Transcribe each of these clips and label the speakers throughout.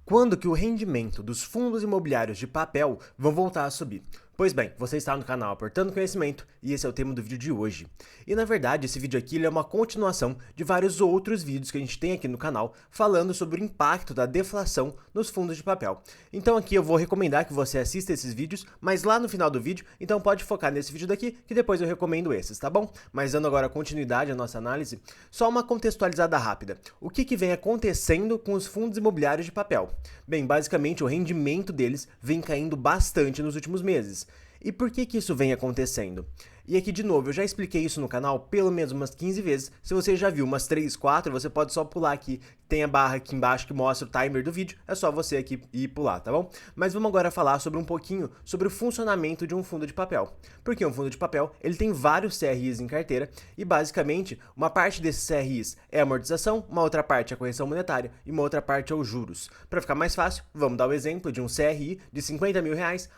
Speaker 1: Quando que o rendimento dos fundos imobiliários de papel vão voltar a subir? Pois bem, você está no canal Aportando Conhecimento e esse é o tema do vídeo de hoje. E na verdade, esse vídeo aqui ele é uma continuação de vários outros vídeos que a gente tem aqui no canal falando sobre o impacto da deflação nos fundos de papel. Então aqui eu vou recomendar que você assista esses vídeos, mas lá no final do vídeo, então pode focar nesse vídeo daqui que depois eu recomendo esses, tá bom? Mas dando agora continuidade à nossa análise, só uma contextualizada rápida. O que vem acontecendo com os fundos imobiliários de papel? Bem, basicamente o rendimento deles vem caindo bastante nos últimos meses. E por que isso vem acontecendo? E aqui de novo, eu já expliquei isso no canal pelo menos umas 15 vezes. Se você já viu umas 3, 4, você pode só pular aqui. Tem a barra aqui embaixo que mostra o timer do vídeo. É só você aqui ir pular, tá bom? Mas vamos agora falar sobre um pouquinho sobre o funcionamento de um fundo de papel. Porque um fundo de papel, ele tem vários CRIs em carteira e basicamente uma parte desses CRIs é amortização, uma outra parte é a correção monetária e uma outra parte é os juros. Para ficar mais fácil, vamos dar o exemplo de um CRI de R$50 mil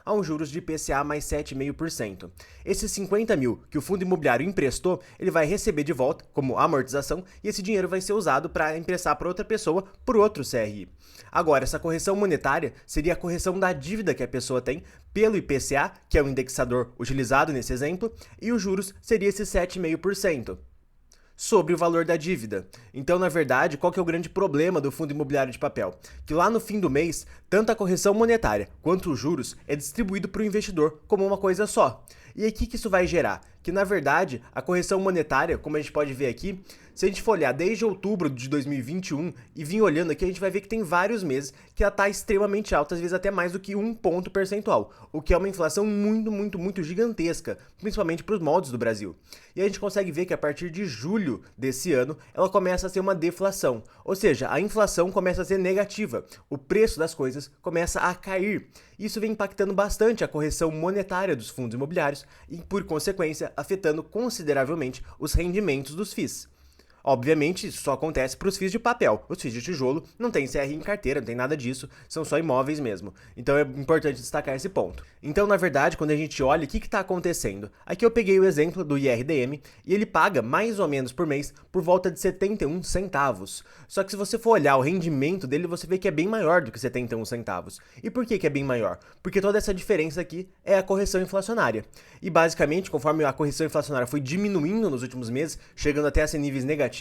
Speaker 1: a um juros de IPCA mais 7,5%. Esses 50 mil que o fundo imobiliário emprestou, ele vai receber de volta como amortização e esse dinheiro vai ser usado para emprestar para outra pessoa por outro CRI. Agora, essa correção monetária seria a correção da dívida que a pessoa tem pelo IPCA, que é o indexador utilizado nesse exemplo, e os juros seria esse 7,5% sobre o valor da dívida. Então, na verdade, qual que é o grande problema do fundo imobiliário de papel? Que lá no fim do mês, tanto a correção monetária quanto os juros é distribuído para o investidor como uma coisa só. E aí, o que isso vai gerar? Que, na verdade, a correção monetária, como a gente pode ver aqui, se a gente for olhar desde outubro de 2021 e vir olhando aqui, a gente vai ver que tem vários meses que ela está extremamente alta, às vezes até mais do que 1 ponto percentual, o que é uma inflação muito gigantesca, principalmente para os moldes do Brasil. E a gente consegue ver que a partir de julho desse ano, ela começa a ser uma deflação, ou seja, a inflação começa a ser negativa, o preço das coisas começa a cair. Isso vem impactando bastante a correção monetária dos fundos imobiliários e, por consequência, afetando consideravelmente os rendimentos dos FIIs. Obviamente, isso só acontece para os FIIs de papel. Os FIIs de tijolo não tem CRI em carteira, não tem nada disso, são só imóveis mesmo. Então é importante destacar esse ponto. Então, na verdade, quando a gente olha, o que está acontecendo? Aqui eu peguei o exemplo do IRDM e ele paga mais ou menos por mês por volta de 71 centavos. Só que se você for olhar o rendimento dele, você vê que é bem maior do que 71 centavos. E por que é bem maior? Porque toda essa diferença aqui é a correção inflacionária. E basicamente, conforme a correção inflacionária foi diminuindo nos últimos meses, chegando até a ser níveis negativos,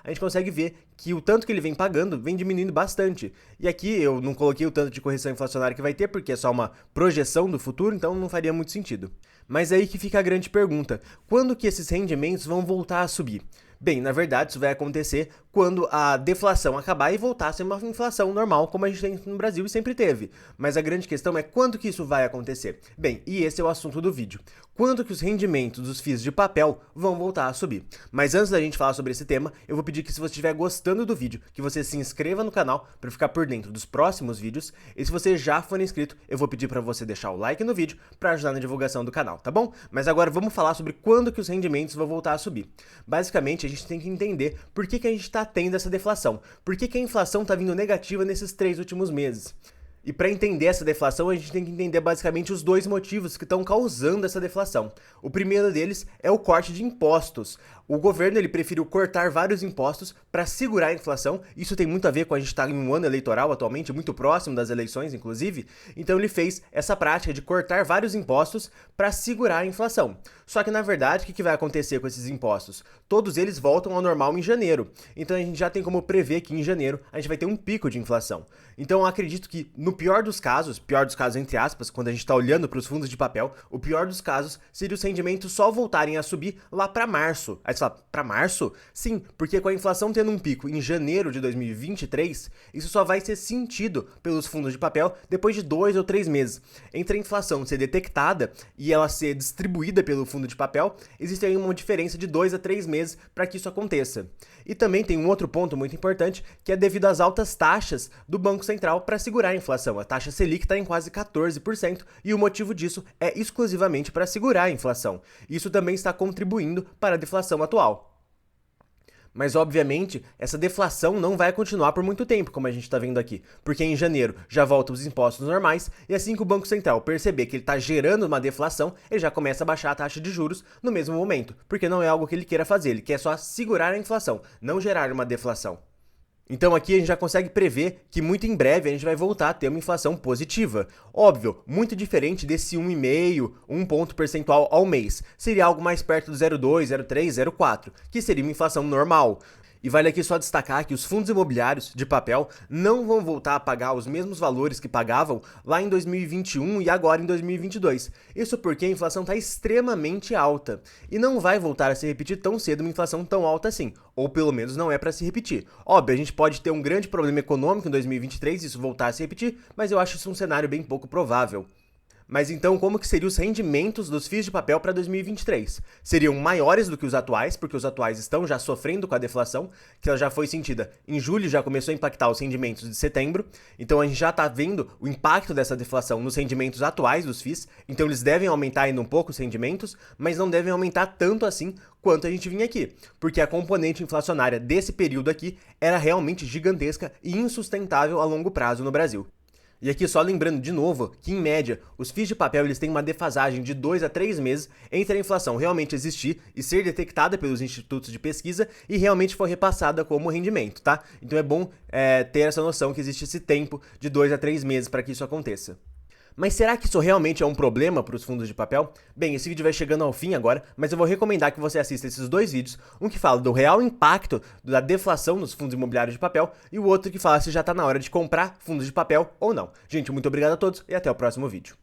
Speaker 1: a gente consegue ver que o tanto que ele vem pagando vem diminuindo bastante. E aqui eu não coloquei o tanto de correção inflacionária que vai ter, porque é só uma projeção do futuro, então não faria muito sentido. Mas aí que fica a grande pergunta: quando que esses rendimentos vão voltar a subir? Bem, na verdade, isso vai acontecer quando a deflação acabar e voltar a ser uma inflação normal, como a gente tem no Brasil e sempre teve. Mas a grande questão é quando que isso vai acontecer. Bem, e esse é o assunto do vídeo. Quando que os rendimentos dos FIIs de papel vão voltar a subir? Mas antes da gente falar sobre esse tema, eu vou pedir que, se você estiver gostando do vídeo, que você se inscreva no canal para ficar por dentro dos próximos vídeos. E se você já for inscrito, eu vou pedir para você deixar o like no vídeo para ajudar na divulgação do canal, tá bom? Mas agora vamos falar sobre quando que os rendimentos vão voltar a subir. Basicamente, a gente tem que entender por que a gente está tendo essa deflação. Por que a inflação está vindo negativa nesses 3 últimos meses? E para entender essa deflação, a gente tem que entender basicamente os 2 motivos que estão causando essa deflação. O primeiro deles é o corte de impostos. O governo ele preferiu cortar vários impostos para segurar a inflação. Isso tem muito a ver com a gente estar em um ano eleitoral atualmente, muito próximo das eleições, inclusive. Então ele fez essa prática de cortar vários impostos para segurar a inflação. Só que na verdade, o que vai acontecer com esses impostos? Todos eles voltam ao normal em janeiro. Então a gente já tem como prever que em janeiro a gente vai ter um pico de inflação. Então eu acredito que no pior dos casos entre aspas, quando a gente está olhando para os fundos de papel, o pior dos casos seria os rendimentos só voltarem a subir lá para março. Aí você fala, para março? Sim, porque com a inflação tendo um pico em janeiro de 2023, isso só vai ser sentido pelos fundos de papel depois de 2 ou 3 meses. Entre a inflação ser detectada e ela ser distribuída pelo fundo de papel, existe aí uma diferença de 2 a 3 meses para que isso aconteça. E também tem um outro ponto muito importante, que é devido às altas taxas do Banco Central para segurar a inflação. A taxa Selic está em quase 14% e o motivo disso é exclusivamente para segurar a inflação. Isso também está contribuindo para a deflação atual. Mas, obviamente, essa deflação não vai continuar por muito tempo, como a gente está vendo aqui, porque em janeiro já voltam os impostos normais e assim que o Banco Central perceber que ele está gerando uma deflação, ele já começa a baixar a taxa de juros no mesmo momento, porque não é algo que ele queira fazer, ele quer só segurar a inflação, não gerar uma deflação. Então aqui a gente já consegue prever que muito em breve a gente vai voltar a ter uma inflação positiva. Óbvio, muito diferente desse 1,5, 1 ponto percentual ao mês. Seria algo mais perto do 0,2, 0,3, 0,4, que seria uma inflação normal. E vale aqui só destacar que os fundos imobiliários de papel não vão voltar a pagar os mesmos valores que pagavam lá em 2021 e agora em 2022. Isso porque a inflação está extremamente alta e não vai voltar a se repetir tão cedo uma inflação tão alta assim, ou pelo menos não é para se repetir. Óbvio, a gente pode ter um grande problema econômico em 2023 e isso voltar a se repetir, mas eu acho isso um cenário bem pouco provável. Mas então, como que seriam os rendimentos dos FIIs de papel para 2023? Seriam maiores do que os atuais, porque os atuais estão já sofrendo com a deflação, que ela já foi sentida em julho, já começou a impactar os rendimentos de setembro. Então a gente já está vendo o impacto dessa deflação nos rendimentos atuais dos FIIs. Então eles devem aumentar ainda um pouco os rendimentos, mas não devem aumentar tanto assim quanto a gente vinha aqui, porque a componente inflacionária desse período aqui era realmente gigantesca e insustentável a longo prazo no Brasil. E aqui só lembrando de novo que, em média, os FIIs de papel eles têm uma defasagem de 2 a 3 meses entre a inflação realmente existir e ser detectada pelos institutos de pesquisa e realmente for repassada como rendimento, tá? Então é bom ter essa noção que existe esse tempo de 2 a 3 meses para que isso aconteça. Mas será que isso realmente é um problema para os fundos de papel? Bem, esse vídeo vai chegando ao fim agora, mas eu vou recomendar que você assista esses dois vídeos, um que fala do real impacto da deflação nos fundos imobiliários de papel e o outro que fala se já está na hora de comprar fundos de papel ou não. Gente, muito obrigado a todos e até o próximo vídeo.